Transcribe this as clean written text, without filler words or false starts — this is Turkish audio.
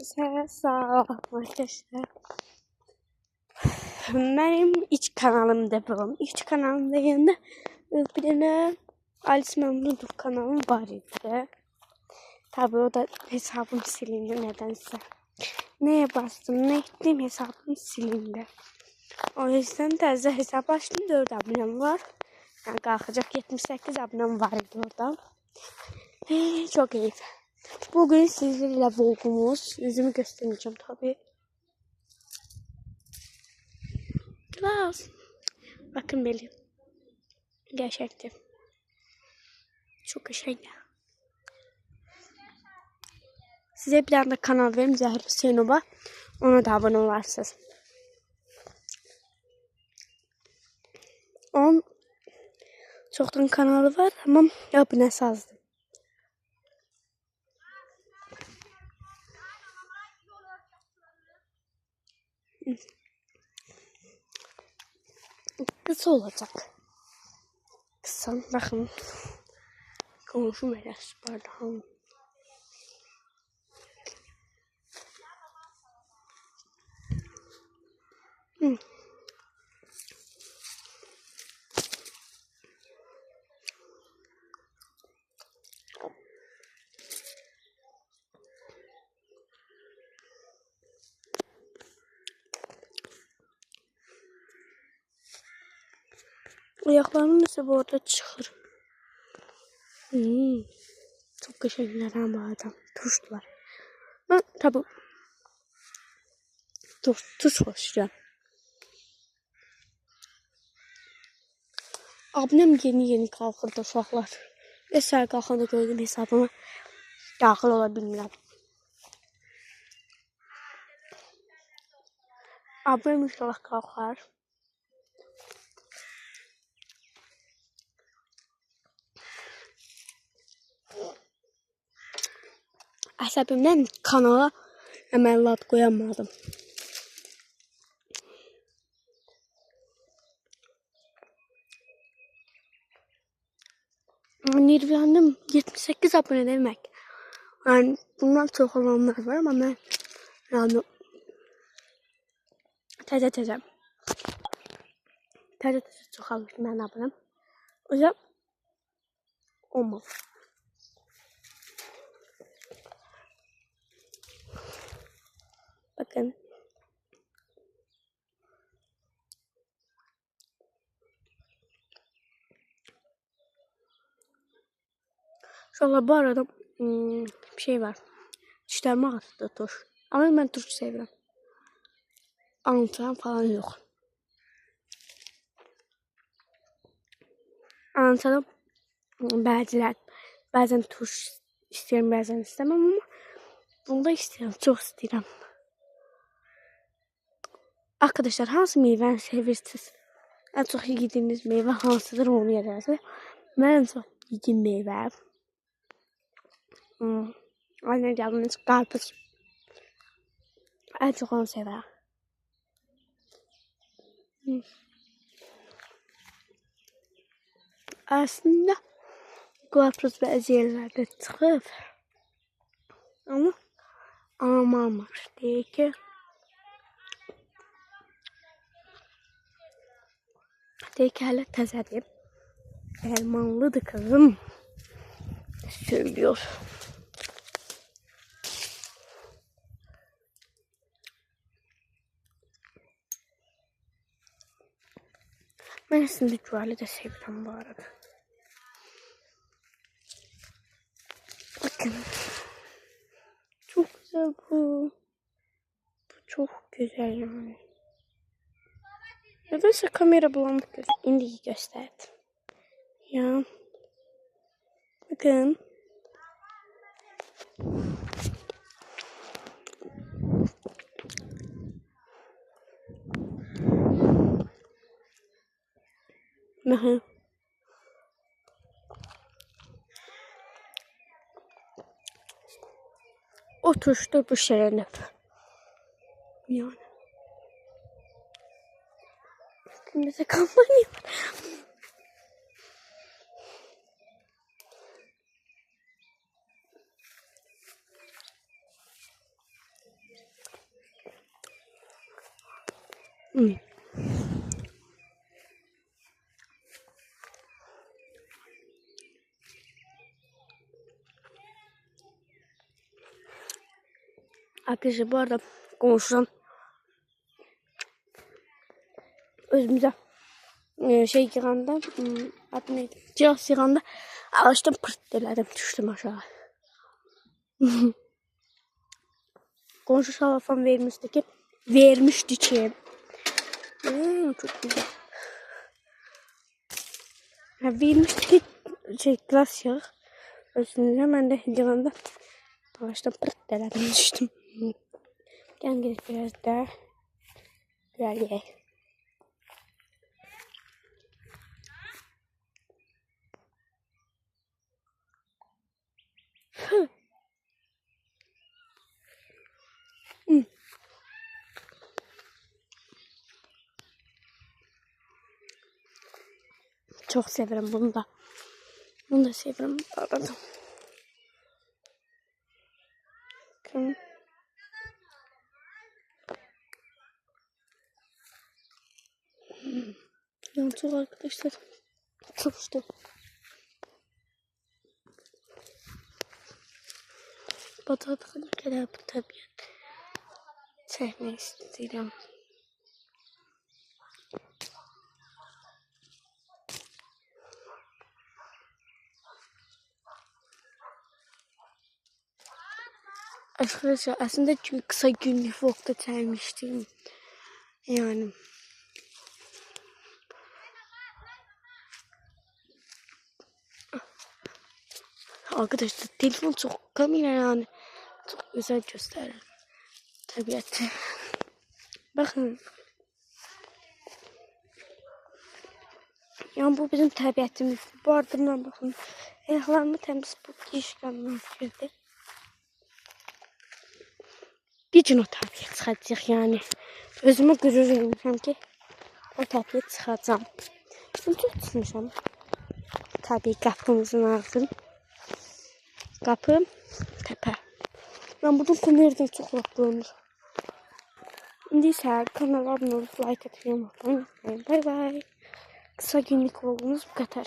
Sağ olun arkadaşlar. Benim iç kanalımda bu. İç kanalımda yanında bir tane Alice Memnunov kanalım var idi. Tabii o da hesabım silindi nedense. Neye bastım ne ettim hesabım silindi. O yüzden təzə hesap açtım 4 abonem var. Yani kalkacak 78 abonem var idi orada. Çok iyi. Bugün sizlerle vlogumuz. Yüzümü göstereceğim tabii. Klaus. Bakın benim. Gerçekten. Çok şey. Size bir anda kanal verim Zahir Hüseyinova. Ona da abone olarsınız. Onun çoktan kanalı var ama abonesi azdı. Kısa olacak. Kısa bakın. Konuşum hele pardon. Ayaklarım ise bu arada çıkır. Çok teşekkürler ama adam. Tuşlar. Ben tabi tuş koşacağım. Abonem yeni kalkırdı uşaqlar. Ve səhər qalxanda gördüm hesabıma daxil ola bilmirəm. Abonem inşallah qalxar. Əsəbimdən kanala əməliyyat qoyamadım. Nirvanım 78 abone demək. Yani bundan çox olanlar var ama mən yani təzə çoxalmışım mən abonem. O yüzden olmaz. Bakın. Şöyle bu arada bir şey var. Dişlerime ağrıdı tuş. Ama ben tuş seviyorum. Anlatılan falan yok. Anlatalım. Bazen tuş istiyorum bazen istemem ama bunda istiyorum. Çok istiyorum. Arkadaşlar hangi meyve sevirsiniz? En çok yediğiniz meyve hansıdır onu yazın. Ben en çok yediğim meyve. Aynen yalnız karpuz. En çok onu severim. Aslında karpuz bəzi yerlərdə çıxıb. Ama almamış deyir ki hələ təzədir. Elmanlıdır kızım. Söylüyor. Ben aslında güveli de seviyorum bu arada. Bakın. Çok güzel bu. Bu çok güzel yani. Nedense kamera bulanık gözüküyor. İndi gösterdi. Ya. Bakın. Aha. Oturuştur bu şerenep. Yani. Bize kampanya var. Hı. Arkadaşlar bu arada konuşulan özümüze şey yığanda adı neydi? Cihaz yığanda ağaçtan pırt elədim, düştüm aşağı. Komşu şalafan vermişti ki çok güzel. Ha, vermişti ki şey glas yağı. Özünde ben de yığanda ağaçtan pırt elədim, düştüm. Gel biraz daha güzel. Çok severim bunu da. Bunu da severim. Pardon. Bakın. Yansız arkadaşlar. Çalıştım. Bataklık kadar bu tabiat. Sevmek istedim. Arkadaşlar aslında kısa günlük vlogda çekmiştim. Yani. Arkadaşlar telefon çok kamera yani. Çok güzel gösterir. Tabiatı. Bakın. Yani bu bizim tabiatımız. Bu ardından bakın. Ayaklarımı temiz bu işlemler girdi. Bir gün o tabiat çıkacak yani. Özüme gurur vermişim ki o tabiat çıkacağım. Çünkü tutmuşam. Tabii kapımızın ağzını. Kapı tepe. Ben buradan kum yerden çok rahatlanır. Şimdi ise kanala abone olup like atmayı unutmayın. Bay bay. Kısa günlük vlogumuz bu kadar.